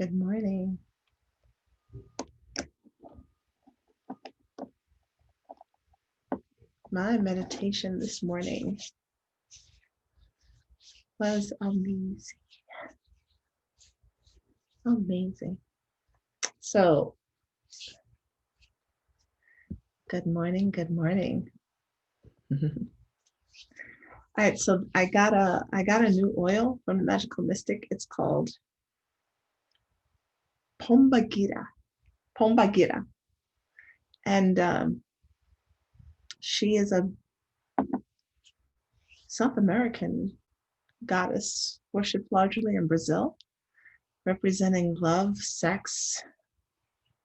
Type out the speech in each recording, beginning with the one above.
Good morning. My meditation this morning was amazing. Amazing. So, good morning. Good morning. All right, so I got a new oil from the Magical Mystic. It's called Pombagira. Pombagira. And she is a South American goddess worshipped largely in Brazil, representing love, sex,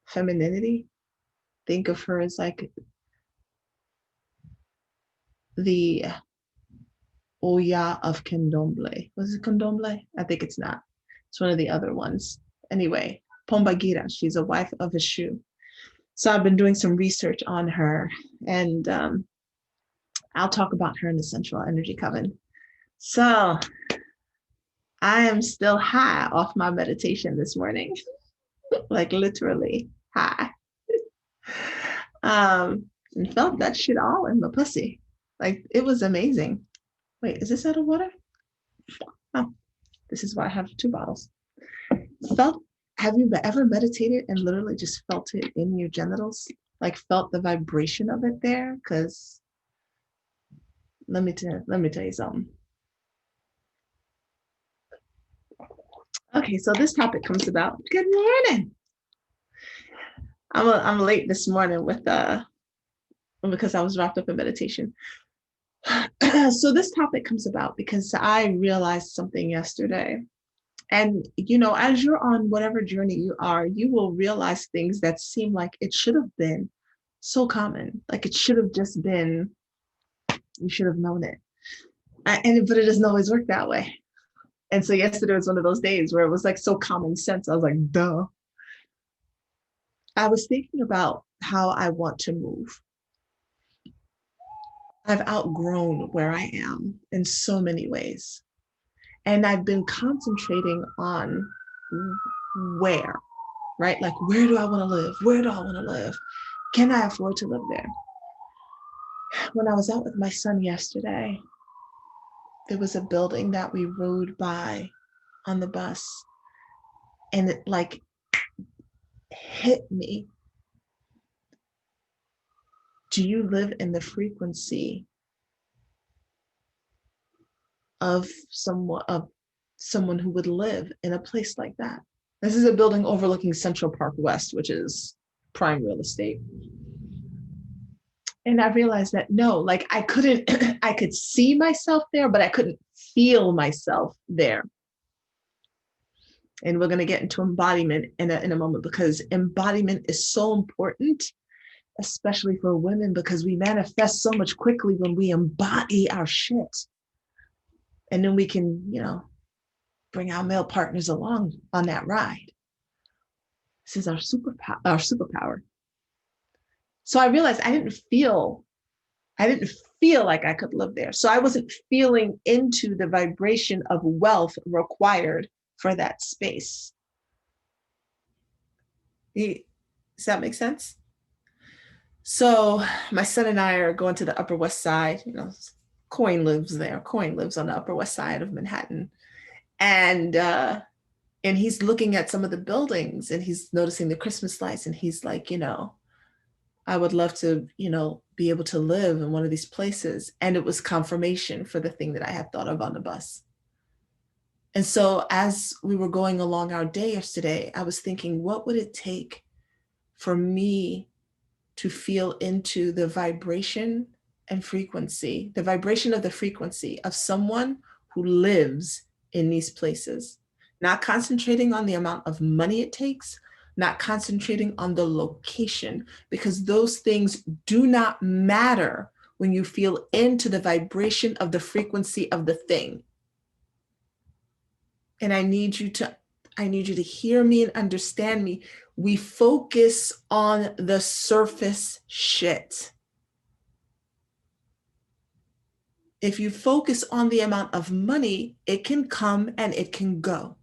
femininity. Think of her as like the Oya of Candomblé. Was it Candomblé? I think it's not. It's one of the other ones. Anyway, Pombagira, she's a wife of Eshu. So I've been doing some research on her, and I'll talk about her in the Central Energy Coven. So I am still high off my meditation this morning, like literally high. And felt that shit all in my pussy. Like it was amazing. Wait, is this out of water? Oh, this is why I have two bottles. Felt, have you ever meditated and literally just felt it in your genitals? Like felt the vibration of it there? Because let me tell you something. Okay, so this topic comes about. Good morning. I'm late this morning with because I was wrapped up in meditation. So this topic comes about because I realized something yesterday. And as you're on whatever journey you are, you will realize things that seem like it should have been so common. Like it should have just been, you should have known it. But it doesn't always work that way. And so yesterday was one of those days where it was like so common sense. I was like, duh. I was thinking about how I want to move. I've outgrown where I am in so many ways. And I've been concentrating on where, right? Like, where do I want to live? Where do I want to live? Can I afford to live there? When I was out with my son yesterday, there was a building that we rode by on the bus, and it like hit me. Do you live in the frequency of someone who would live in a place like that? This is a building overlooking Central Park West, which is prime real estate. And I realized that no, like I couldn't, I could see myself there, but I couldn't feel myself there. And we're going to get into embodiment in a moment, because embodiment is so important, especially for women, because we manifest so much quickly when we embody our shit. And then we can, bring our male partners along on that ride. This is our superpower. So I realized I didn't feel like I could live there. So I wasn't feeling into the vibration of wealth required for that space. Does that make sense? So my son and I are going to the Upper West Side. Coin lives there. Coin lives on the Upper West Side of Manhattan. And he's looking at some of the buildings and he's noticing the Christmas lights. And he's like, I would love to, be able to live in one of these places. And it was confirmation for the thing that I had thought of on the bus. And so as we were going along our day yesterday, I was thinking, what would it take for me to feel into the vibration and frequency, the vibration of the frequency of someone who lives in these places, not concentrating on the amount of money it takes, not concentrating on the location, because those things do not matter when you feel into the vibration of the frequency of the thing. And I need you to hear me and understand me. We focus on the surface shit. If you focus on the amount of money, it can come and it can go.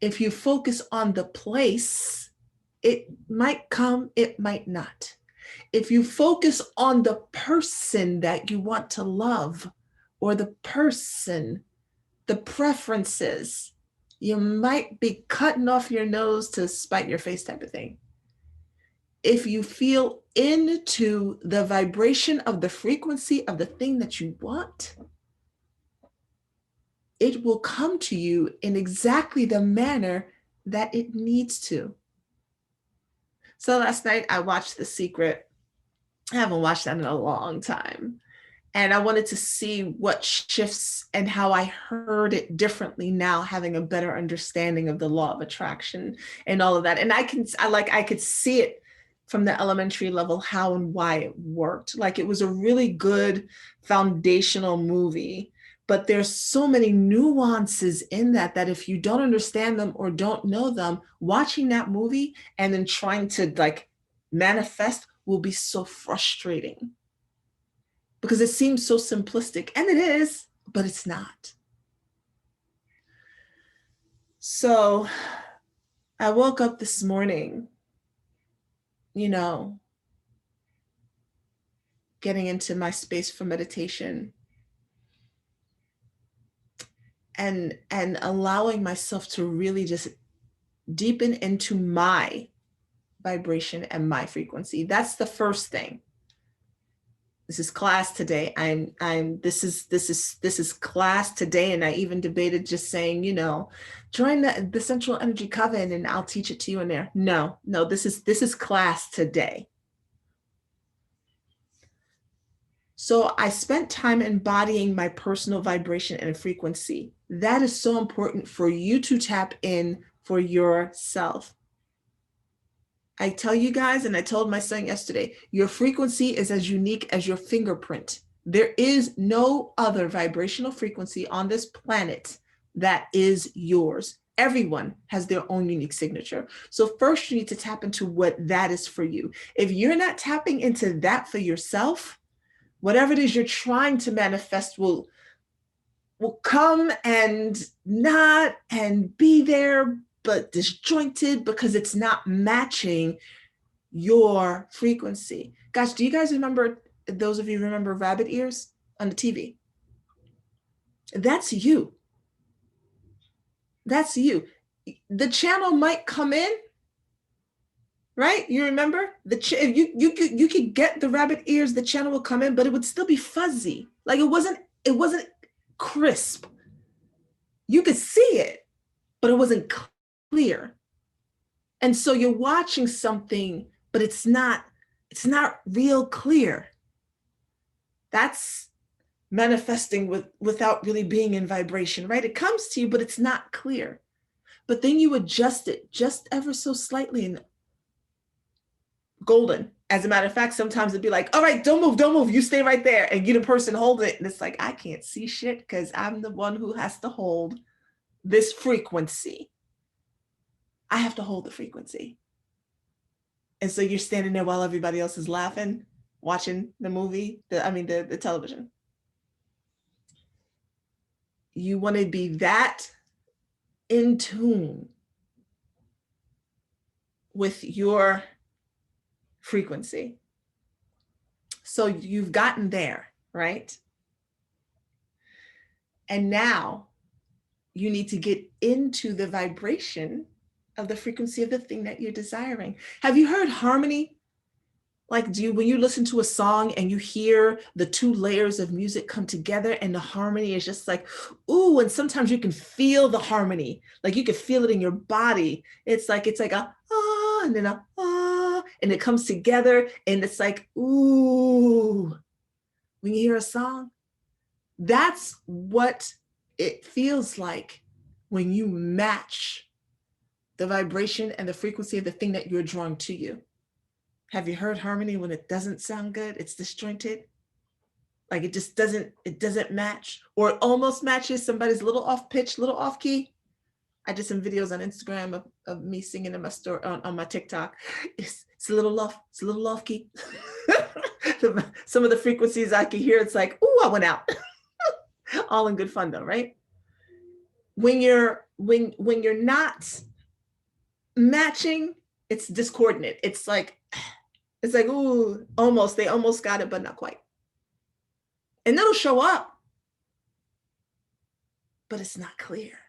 If you focus on the place, it might come, it might not. If you focus on the person that you want to love, or the person, the preferences, you might be cutting off your nose to spite your face type of thing. If you feel into the vibration of the frequency of the thing that you want, it will come to you in exactly the manner that it needs to. So last night I watched The Secret. I haven't watched that in a long time. And I wanted to see what shifts and how I heard it differently now, having a better understanding of the law of attraction and all of that. And I could see it from the elementary level, how and why it worked. Like, it was a really good foundational movie, but there's so many nuances in that if you don't understand them or don't know them, watching that movie and then trying to like manifest will be so frustrating, because it seems so simplistic, and it is, but it's not. So I woke up this morning, getting into my space for meditation and allowing myself to really just deepen into my vibration and my frequency. That's the first thing. This is class today. This is class today. And I even debated just saying, join the Central Energy Coven and I'll teach it to you in there. No, this is class today. So I spent time embodying my personal vibration and frequency. That is so important for you to tap in for yourself. I tell you guys, and I told my son yesterday, your frequency is as unique as your fingerprint. There is no other vibrational frequency on this planet that is yours. Everyone has their own unique signature. So first you need to tap into what that is for you. If you're not tapping into that for yourself, whatever it is you're trying to manifest will come and not and be there, but disjointed, because it's not matching your frequency. Gosh, do you guys remember, those of you remember rabbit ears on the TV? That's you. That's you. The channel might come in, right? You remember you could get the rabbit ears, the channel will come in, but it would still be fuzzy. Like it wasn't crisp. You could see it, but it wasn't clear. And so you're watching something, but it's not real clear. That's manifesting without really being in vibration, right? It comes to you, but it's not clear. But then you adjust it just ever so slightly, and golden. As a matter of fact, sometimes it'd be like, all right, don't move, you stay right there, and you the person holding it. And it's like, I can't see shit because I'm the one who has to hold this frequency. I have to hold the frequency. And so you're standing there while everybody else is laughing, watching the movie, the television. You want to be that in tune with your frequency. So you've gotten there, right? And now you need to get into the vibration of the frequency of the thing that you're desiring. Have you heard harmony? Like, when you listen to a song and you hear the two layers of music come together and the harmony is just like, ooh, and sometimes you can feel the harmony. Like you can feel it in your body. It's like a ah, and then a ah, and it comes together and it's like, ooh. When you hear a song, that's what it feels like when you match the vibration and the frequency of the thing that you're drawing to you. Have you heard harmony when it doesn't sound good? It's disjointed. Like it just doesn't match, or it almost matches. Somebody's a little off pitch, little off key. I did some videos on Instagram of me singing in my story on my TikTok. It's a little off key. Some of the frequencies I can hear, it's like, ooh, I went out. All in good fun though, right? when you're not matching, it's discordant. It's like, ooh, almost, they almost got it, but not quite. And it'll show up, but it's not clear.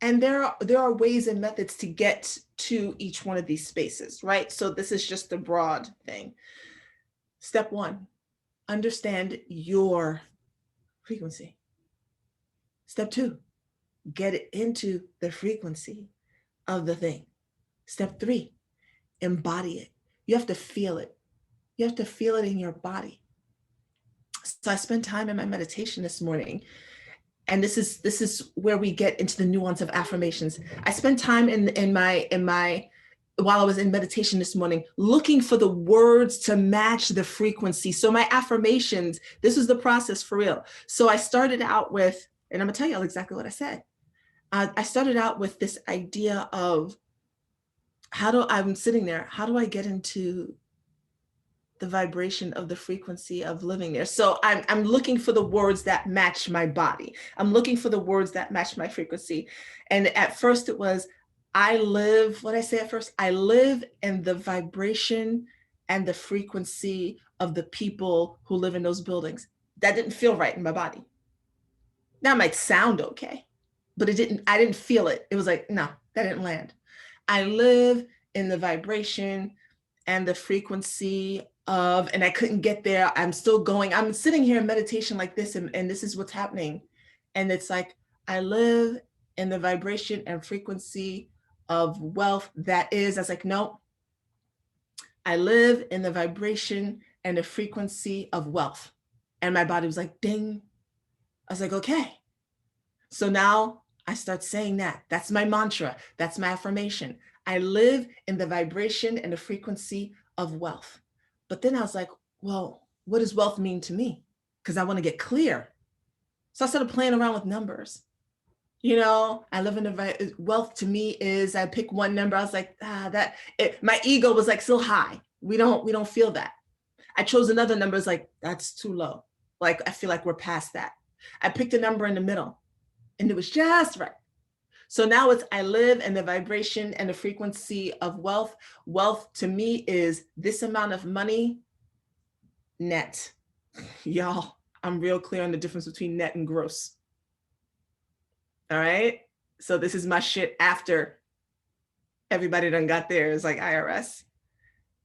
And there are ways and methods to get to each one of these spaces, right? So this is just the broad thing. Step one, understand your frequency. Step two, get it into the frequency of the thing. Step three, embody it. You have to feel it. You have to feel it in your body. So I spent time in my meditation this morning, and this is where we get into the nuance of affirmations. I spent time in my while I was in meditation this morning, looking for the words to match the frequency. So my affirmations, this was the process for real. So I started out with, and I'm gonna tell you exactly what I said. I started out with this idea of I'm sitting there, how do I get into the vibration of the frequency of living there? So I'm looking for the words that match my body. I'm looking for the words that match my frequency. And at first it was, I live in the vibration and the frequency of the people who live in those buildings. That didn't feel right in my body. That might sound okay, but I didn't feel it. It was like, no, that didn't land. I live in the vibration and the frequency of, and I couldn't get there. I'm still going. I'm sitting here in meditation like this, and this is what's happening. And it's like, I live in the vibration and frequency of wealth that is. I was like, no, I live in the vibration and the frequency of wealth. And my body was like, ding. I was like, okay. So now I start saying that. That's my mantra. That's my affirmation. I live in the vibration and the frequency of wealth. But then I was like, well, what does wealth mean to me? Because I want to get clear. So I started playing around with numbers. You know, I live in the wealth to me is, I pick one number. I was like, my ego was like still high. We don't feel that. I chose another number. It's like, that's too low. Like, I feel like we're past that. I picked a number in the middle, and it was just right. So now it's, I live in the vibration and the frequency of wealth. Wealth to me is this amount of money net. Y'all, I'm real clear on the difference between net and gross. All right. So this is my shit after everybody done got theirs, like IRS.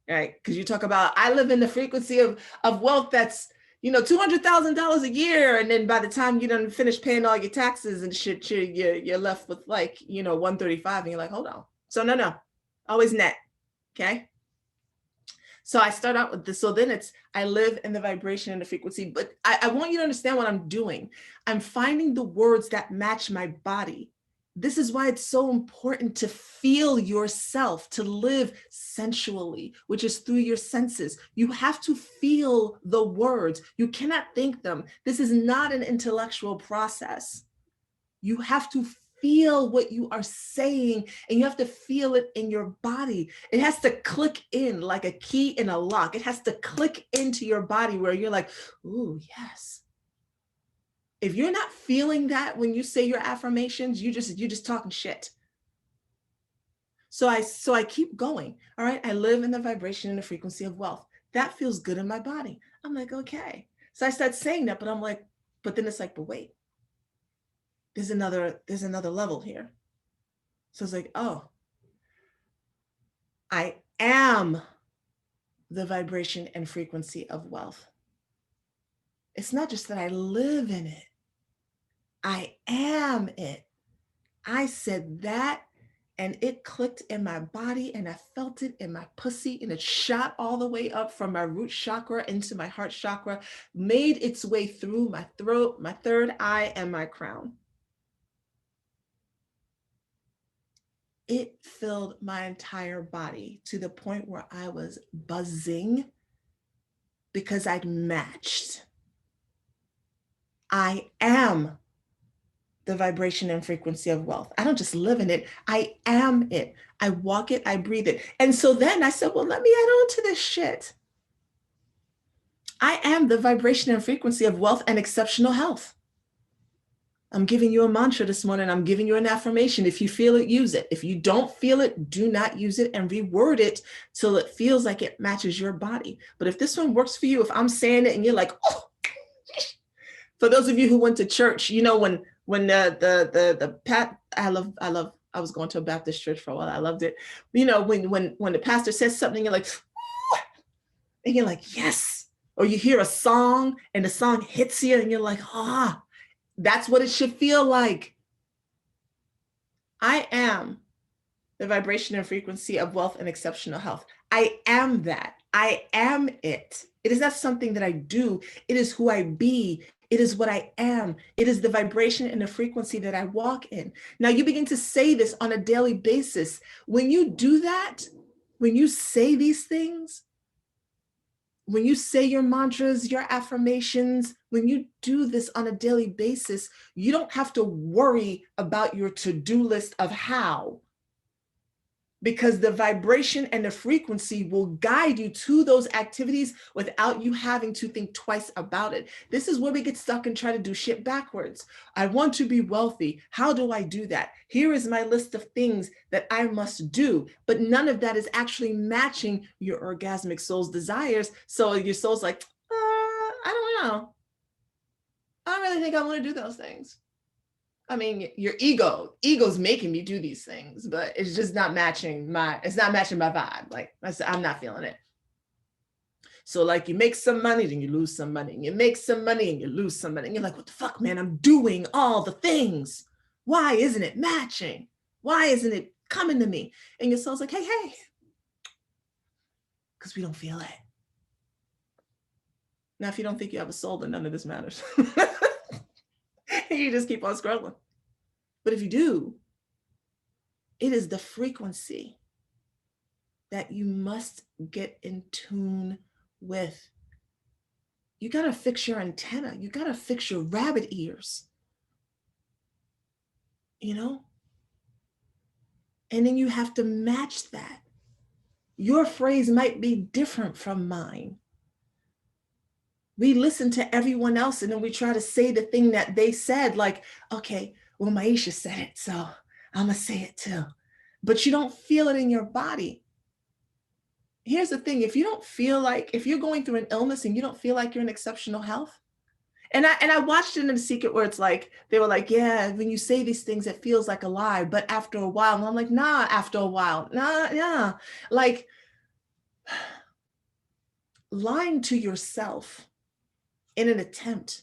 Right. Because you talk about, I live in the frequency of wealth that's, $200,000 a year. And then by the time you done finish paying all your taxes and shit, you're left with like, 135, and you're like, hold on. So no, always net. Okay. So I start out with this. So then it's, I live in the vibration and the frequency, but I want you to understand what I'm doing. I'm finding the words that match my body. This is why it's so important to feel yourself, to live sensually, which is through your senses. You have to feel the words. You cannot think them. This is not an intellectual process. You have to feel what you are saying, and you have to feel it in your body. It has to click in like a key in a lock. It has to click into your body where you're like, ooh, yes. If you're not feeling that when you say your affirmations, you're just talking shit. So I keep going. All right. I live in the vibration and the frequency of wealth. That feels good in my body. I'm like, okay. So I start saying that, but I'm like, but then it's like, but wait, there's another level here. So it's like, oh, I am the vibration and frequency of wealth. It's not just that I live in it. I am it. I said that, and it clicked in my body, and I felt it in my pussy, and it shot all the way up from my root chakra into my heart chakra, made its way through my throat, my third eye, and my crown. It filled my entire body to the point where I was buzzing because I'd matched. I am the vibration and frequency of wealth. I don't just live in it. I am it. I walk it. I breathe it. And so then I said, well, let me add on to this shit. I am the vibration and frequency of wealth and exceptional health. I'm giving you a mantra this morning. I'm giving you an affirmation. If you feel it, use it. If you don't feel it, do not use it, and reword it till it feels like it matches your body. But if this one works for you, if I'm saying it and you're like, oh, for those of you who went to church, you know, when the pat, I was going to a Baptist church for a while. I loved it. You know, when the pastor says something, you're like, and you're like, yes. Or you hear a song and the song hits you and you're like, ah, that's what it should feel like. I am the vibration and frequency of wealth and exceptional health. I am that. I am it. It is not something that I do. It is who I be. It is what I am. It is the vibration and the frequency that I walk in. Now you begin to say this on a daily basis. When you do that, when you say these things, when you say your mantras, your affirmations, when you do this on a daily basis, you don't have to worry about your to-do list of how, because the vibration and the frequency will guide you to those activities without you having to think twice about it. This is where we get stuck and try to do shit backwards. I want to be wealthy. How do I do that? Here is my list of things that I must do, but none of that is actually matching your orgasmic soul's desires. So your soul's like, I don't know. I don't really think I want to do those things. I mean, your ego's making me do these things, but it's just not matching my vibe. Like I'm not feeling it. So like you make some money, then you lose some money. And you make some money and you lose some money. And you're like, what the fuck, man? I'm doing all the things. Why isn't it matching? Why isn't it coming to me? And your soul's like, hey, because we don't feel it. Now, if you don't think you have a soul, then none of this matters. You just keep on scrolling. But if you do, it is the frequency that you must get in tune with. You got to fix your antenna. You got to fix your rabbit ears. You know? And then you have to match that. Your phrase might be different from mine. We listen to everyone else and then we try to say the thing that they said, like, okay, well, Maisha said it, so I'm going to say it too. But you don't feel it in your body. Here's the thing. If you don't feel like, if you're going through an illness and you don't feel like you're in exceptional health, and I watched it in The Secret where it's like, they were like, yeah, when you say these things, it feels like a lie. But after a while, and I'm like, nah, after a while, nah, yeah. Like lying to yourself in an attempt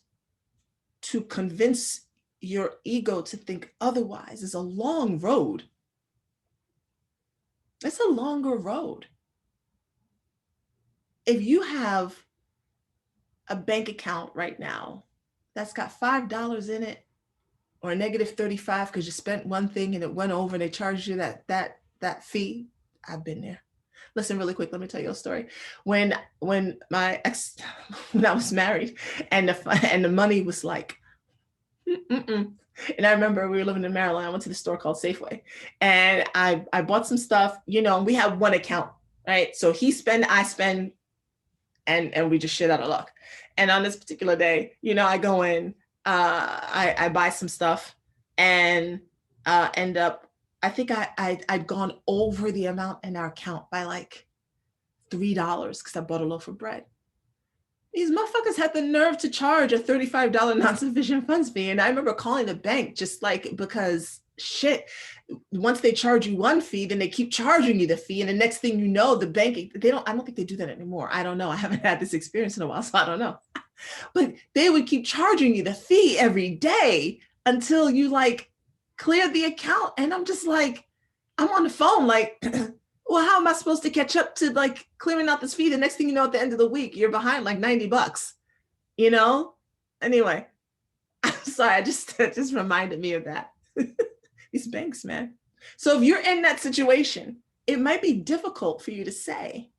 to convince your ego to think otherwise is a long road. It's a longer road. If you have a bank account right now that's got $5 in it, or a -35 because you spent one thing and it went over and they charged you that fee, I've been there. Listen, really quick, let me tell you a story. When my ex, when I was married, and the money was like, And I remember we were living in Maryland. I went to the store called Safeway, and I bought some stuff. You know, we have one account, right? So he spend, I spend, and we just shit out of luck. And on this particular day, you know, I go in, I buy some stuff, and end up, I think I'd gone over the amount in our account by like $3 because I bought a loaf of bread. These motherfuckers had the nerve to charge a $35 non-sufficient funds fee. And I remember calling the bank just like, because shit, once they charge you one fee, then they keep charging you the fee. And the next thing you know, the bank, I don't think they do that anymore. I don't know. I haven't had this experience in a while, so I don't know. But they would keep charging you the fee every day until you like cleared the account. And I'm just like, I'm on the phone like, well, how am I supposed to catch up to like clearing out this fee? The next thing you know, at the end of the week, you're behind like $90, you know? Anyway, I'm sorry, it just reminded me of that. These banks, man. So if you're in that situation, it might be difficult for you to say,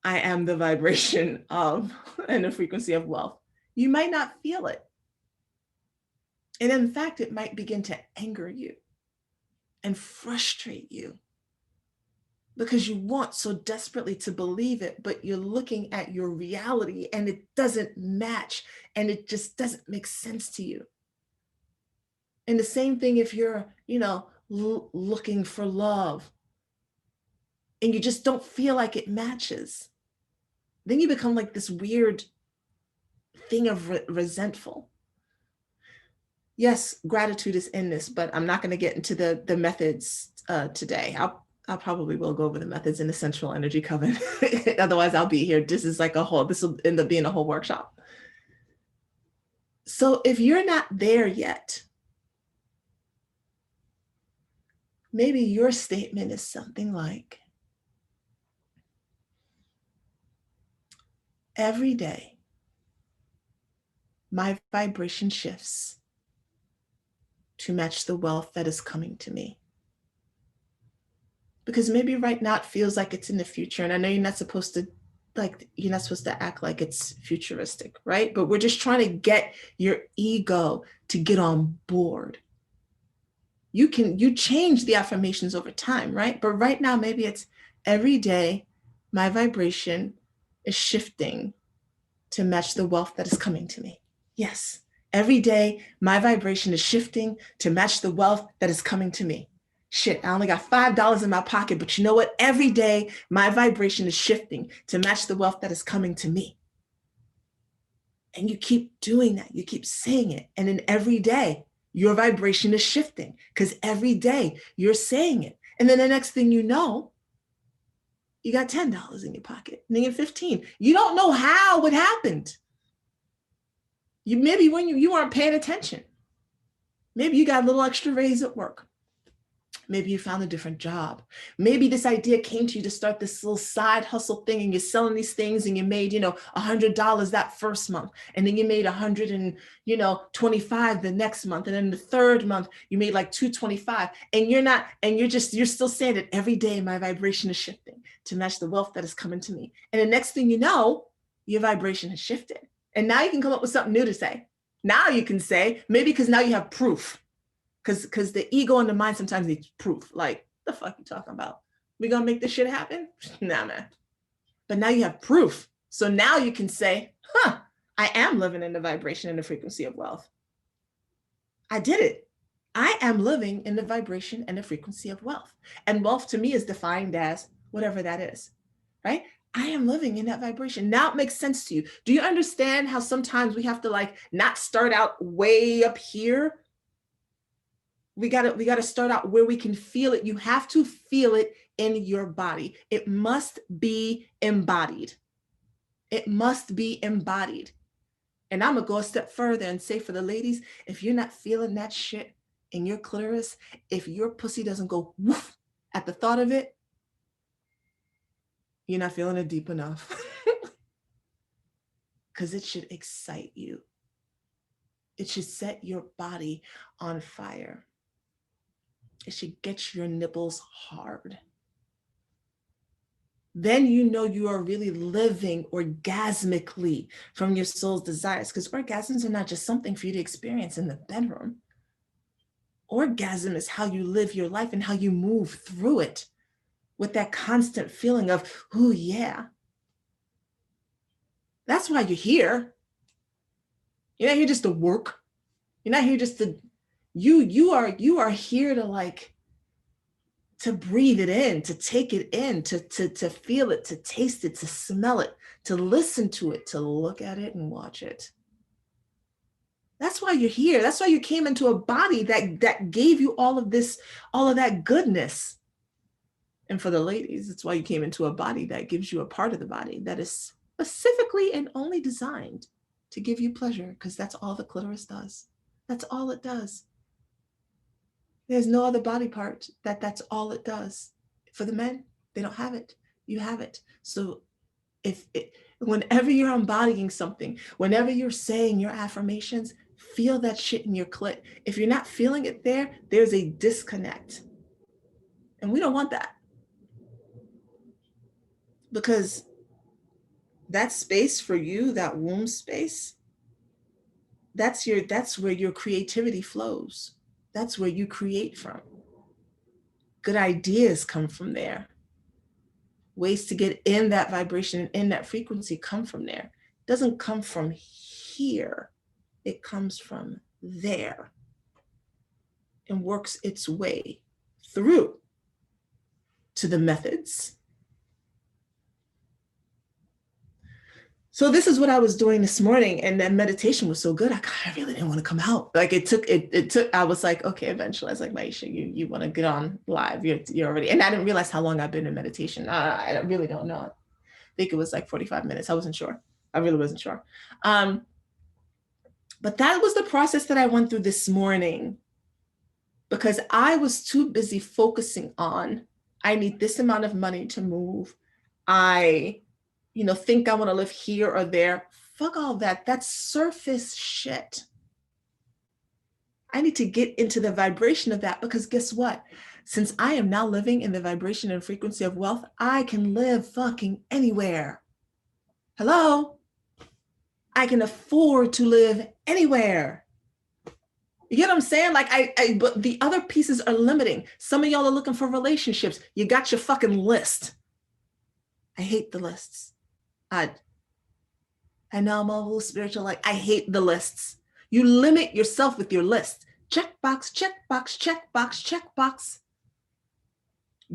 I am the vibration of and the frequency of wealth. You might not feel it. And in fact, it might begin to anger you and frustrate you because you want so desperately to believe it, but you're looking at your reality and it doesn't match and it just doesn't make sense to you. And the same thing if you're, looking for love and you just don't feel like it matches. Then you become like this weird thing of resentful. Yes, gratitude is in this, but I'm not going to get into the methods today. I'll probably will go over the methods in the Central Energy Coven. Otherwise, I'll be here. This will end up being a whole workshop. So if you're not there yet, maybe your statement is something like, every day, my vibration shifts to match the wealth that is coming to me. Because maybe right now it feels like it's in the future. And I know you're not supposed to act like it's futuristic, right? But we're just trying to get your ego to get on board. You change the affirmations over time, right? But right now, maybe it's, every day, my vibration is shifting to match the wealth that is coming to me. Yes, every day, my vibration is shifting to match the wealth that is coming to me. Shit, I only got $5 in my pocket, but you know what? Every day, my vibration is shifting to match the wealth that is coming to me. And you keep doing that. You keep saying it. And then every day, your vibration is shifting because every day you're saying it. And then the next thing you know, you got $10 in your pocket, and then you're 15. You don't know how it happened. Maybe when you weren't paying attention. Maybe you got a little extra raise at work. Maybe you found a different job. Maybe this idea came to you to start this little side hustle thing, and you're selling these things and you made, $100 that first month. And then you made 125 the next month. And then the third month you made like 225. And you're still saying that every day my vibration is shifting to match the wealth that is coming to me. And the next thing you know, your vibration has shifted. And now you can come up with something new to say. Now you can say, maybe because now you have proof. Because the ego and the mind sometimes needs proof. Like, the fuck you talking about? We gonna make this shit happen? Nah, man. But now you have proof. So now you can say, I am living in the vibration and the frequency of wealth. I did it. I am living in the vibration and the frequency of wealth. And wealth to me is defined as whatever that is, right? I am living in that vibration. Now it makes sense to you. Do you understand how sometimes we have to not start out way up here? We gotta start out where we can feel it. You have to feel it in your body. It must be embodied. It must be embodied. And I'm gonna go a step further and say, for the ladies, if you're not feeling that shit in your clitoris, if your pussy doesn't go woof at the thought of it, you're not feeling it deep enough. Because it should excite you. It should set your body on fire. It should get your nipples hard. Then you know you are really living orgasmically from your soul's desires, because orgasms are not just something for you to experience in the bedroom. Orgasm is how you live your life and how you move through it with that constant feeling of, oh yeah. That's why you're here. You're not here just to work. You're not here just to, you are here to breathe it in, to take it in, to feel it, to taste it, to smell it, to listen to it, to look at it and watch it. That's why you're here. That's why you came into a body that gave you all of that goodness. And for the ladies, it's why you came into a body that gives you a part of the body that is specifically and only designed to give you pleasure, because that's all the clitoris does. That's all it does. There's no other body part that's all it does. For the men, they don't have it. You have it. So whenever you're embodying something, whenever you're saying your affirmations, feel that shit in your clit. If you're not feeling it there, there's a disconnect. And we don't want that. Because that space for you, that womb space, that's where your creativity flows. That's where you create from. Good ideas come from there. Ways to get in that vibration and in that frequency come from there. It doesn't come from here. It comes from there. and works its way through to the methods. So this is what I was doing this morning, and then meditation was so good. I really didn't want to come out. Like it took. I was like, okay, eventually, I was like, Maisha, you want to get on live? You're already. And I didn't realize how long I've been in meditation. I really don't know. I think it was like 45 minutes. I wasn't sure. I really wasn't sure. But that was the process that I went through this morning, because I was too busy focusing on, I need this amount of money to move. I think I want to live here or there. Fuck all that. That's surface shit. I need to get into the vibration of that, because guess what? Since I am now living in the vibration and frequency of wealth, I can live fucking anywhere. Hello? I can afford to live anywhere. You get what I'm saying? Like but the other pieces are limiting. Some of y'all are looking for relationships. You got your fucking list. I hate the lists. I know I'm a little spiritual. Like, I hate the lists. You limit yourself with your list. Checkbox, checkbox, checkbox, checkbox.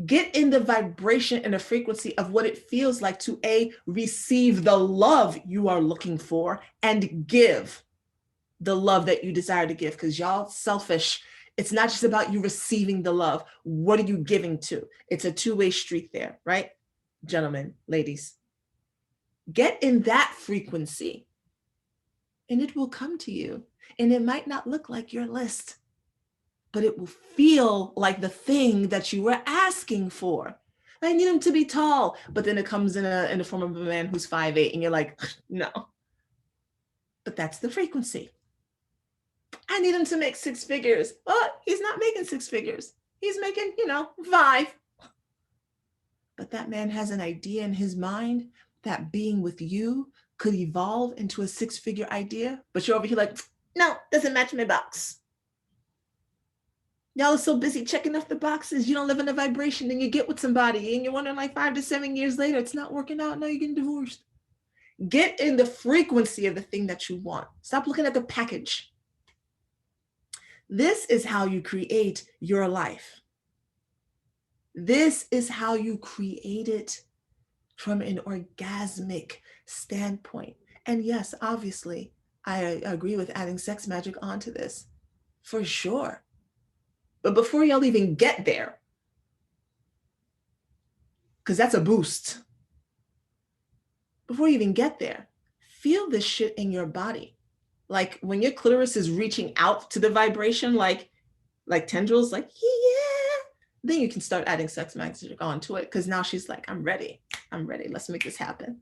Get in the vibration and the frequency of what it feels like to receive the love you are looking for, and give the love that you desire to give. Because y'all selfish. It's not just about you receiving the love. What are you giving to? It's a two-way street there, right? Gentlemen, ladies. Get in that frequency and it will come to you. And it might not look like your list, but it will feel like the thing that you were asking for. I need him to be tall, but then it comes in the form of a man who's 5'8", and you're like, no. But that's the frequency. I need him to make 6 figures. Well, he's not making 6 figures. He's making, 5. But that man has an idea in his mind that being with you could evolve into a 6-figure idea, but you're over here like, no, doesn't match my box. Y'all are so busy checking off the boxes. You don't live in a vibration, and you get with somebody and you're wondering like 5 to 7 years later, it's not working out. Now you're getting divorced. Get in the frequency of the thing that you want. Stop looking at the package. This is how you create your life. This is how you create it from an orgasmic standpoint. And yes, obviously, I agree with adding sex magic onto this, for sure. But before y'all even get there, because that's a boost, before you even get there, feel this shit in your body. Like when your clitoris is reaching out to the vibration, like tendrils, like, yeah, then you can start adding sex magic onto it, because now she's like, I'm ready. Let's make this happen.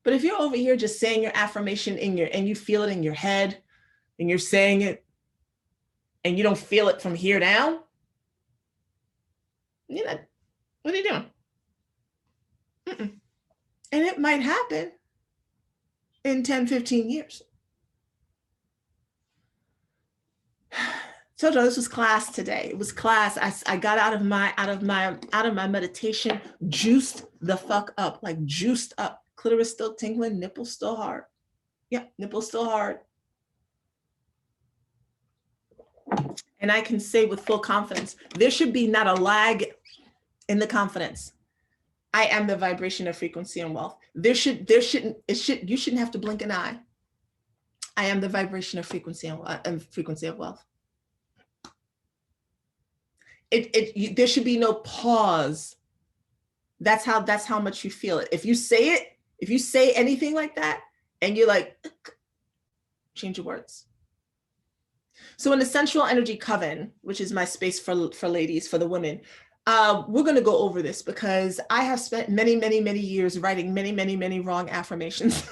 But if you're over here just saying your affirmation and you feel it in your head and you're saying it and you don't feel it from here down, what are you doing? Mm-mm. And it might happen in 10, 15 years. Told you this was class today. It was class. I got out of my meditation, juiced the fuck up, like juiced up. Clitoris still tingling, nipples still hard. Yeah, nipples still hard. And I can say with full confidence, there should be not a lag in the confidence. I am the vibration of frequency and wealth. You shouldn't have to blink an eye. I am the vibration of frequency and frequency of wealth. There should be no pause. That's how much you feel it. If you say anything like that and you're like, change your words. So in the sensual energy coven, which is my space for ladies, for the women, we're going to go over this because I have spent many, many, many years writing many, many, many wrong affirmations.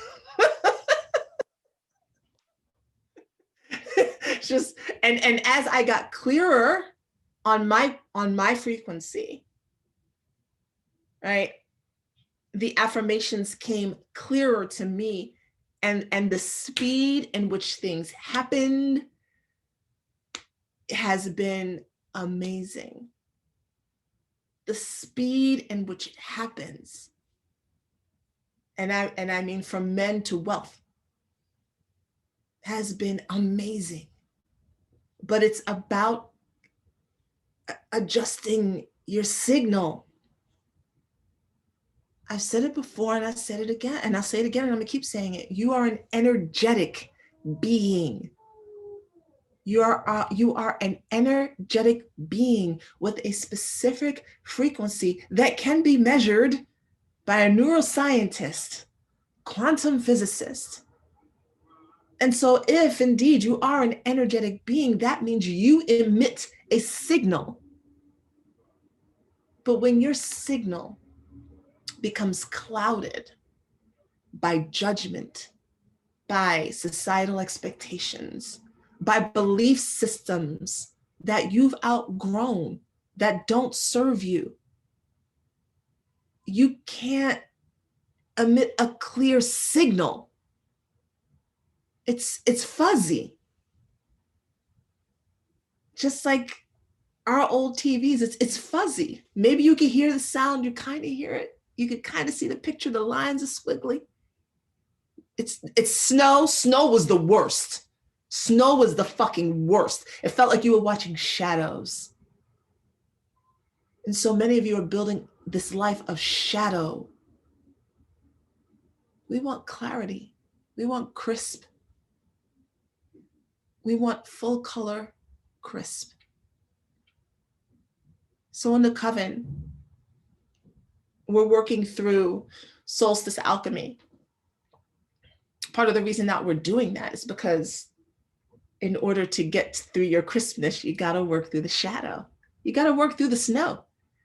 Just and as I got clearer on my frequency, right, the affirmations came clearer to me, and the speed in which things happened has been amazing. The speed in which it happens, and I mean from men to wealth, has been amazing. But it's about adjusting your signal. I've said it before and I said it again, and I'll say it again, and I'm gonna keep saying it. You are an energetic being. You are an energetic being with a specific frequency that can be measured by a neuroscientist, quantum physicist. And so if indeed you are an energetic being, that means you emit a signal. But when your signal becomes clouded by judgment, by societal expectations, by belief systems that you've outgrown, that don't serve you, you can't emit a clear signal. It's fuzzy. Just like our old TVs, it's fuzzy. Maybe you can hear the sound, you kind of hear it. You can kind of see the picture, the lines are squiggly. It's snow. Snow was the worst. Snow was the fucking worst. It felt like you were watching shadows. And so many of you are building this life of shadow. We want clarity. We want crisp. We want full color crisp. So in the coven, we're working through solstice alchemy. Part of the reason that we're doing that is because in order to get through your crispness, you got to work through the shadow. You got to work through the snow.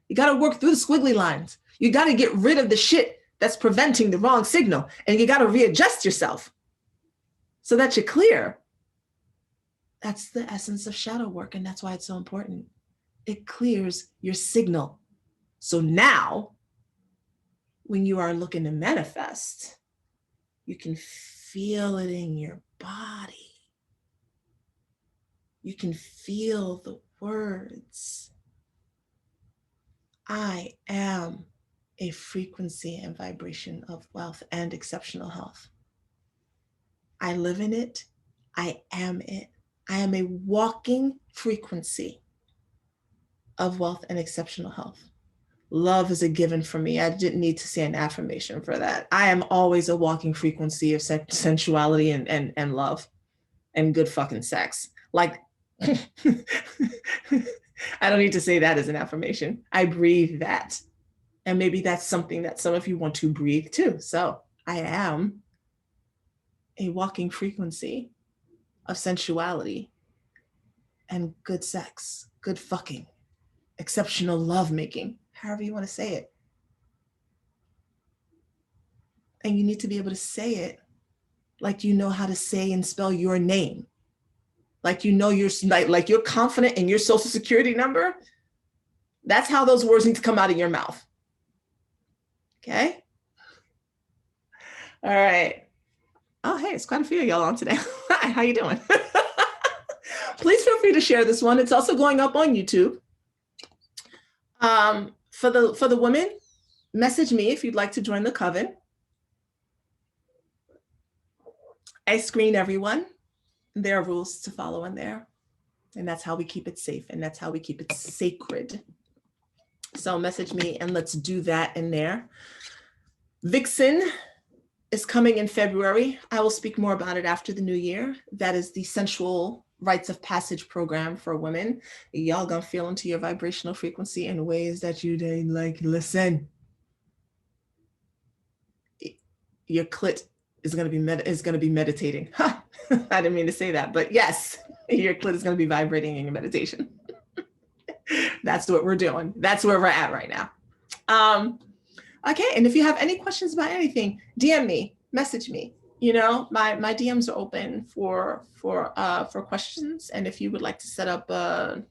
You got to work through the squiggly lines. You got to get rid of the shit that's preventing the wrong signal. And you got to readjust yourself so that you're clear. That's the essence of shadow work. And that's why it's so important. It clears your signal. So now, when you are looking to manifest, you can feel it in your body. You can feel the words. I am a frequency and vibration of wealth and exceptional health. I live in it. I am it. I am a walking frequency of wealth and exceptional health. Love is a given for me. I didn't need to say an affirmation for that. I am always a walking frequency of sensuality and love and good fucking sex. Like, I don't need to say that as an affirmation. I breathe that. And maybe that's something that some of you want to breathe too. So I am a walking frequency of sensuality and good sex, good fucking, exceptional love making, however you want to say it. And you need to be able to say it like you know how to say and spell your name. Like you know like you're confident in your social security number. That's how those words need to come out of your mouth. Okay? All right. Oh, hey, it's quite a few of y'all on today. Hi, how you doing? Please feel free to share this one. It's also going up on YouTube. For the women, message me if you'd like to join the coven. I screen everyone. There are rules to follow in there. And that's how we keep it safe. And that's how we keep it sacred. So message me and let's do that in there. Vixen is coming in February. I will speak more about it after the new year. That is the sensual rites of passage program for women. Y'all gonna feel into your vibrational frequency in ways that you didn't like. Listen, your clit is gonna be meditating. Huh. I didn't mean to say that, but yes, your clit is gonna be vibrating in your meditation. That's what we're doing. That's where we're at right now. Okay, and if you have any questions about anything, DM me, message me. You know, my DMs are open for questions. And if you would like to set up, I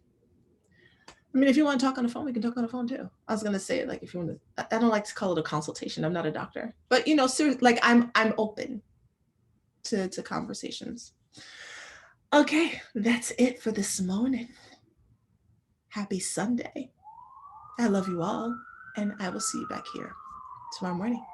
mean, if you want to talk on the phone, we can talk on the phone too. I was gonna say, like, if you want to, I don't like to call it a consultation. I'm not a doctor, but you know, like I'm open to conversations. Okay, that's it for this morning. Happy Sunday. I love you all, and I will see you back here tomorrow morning.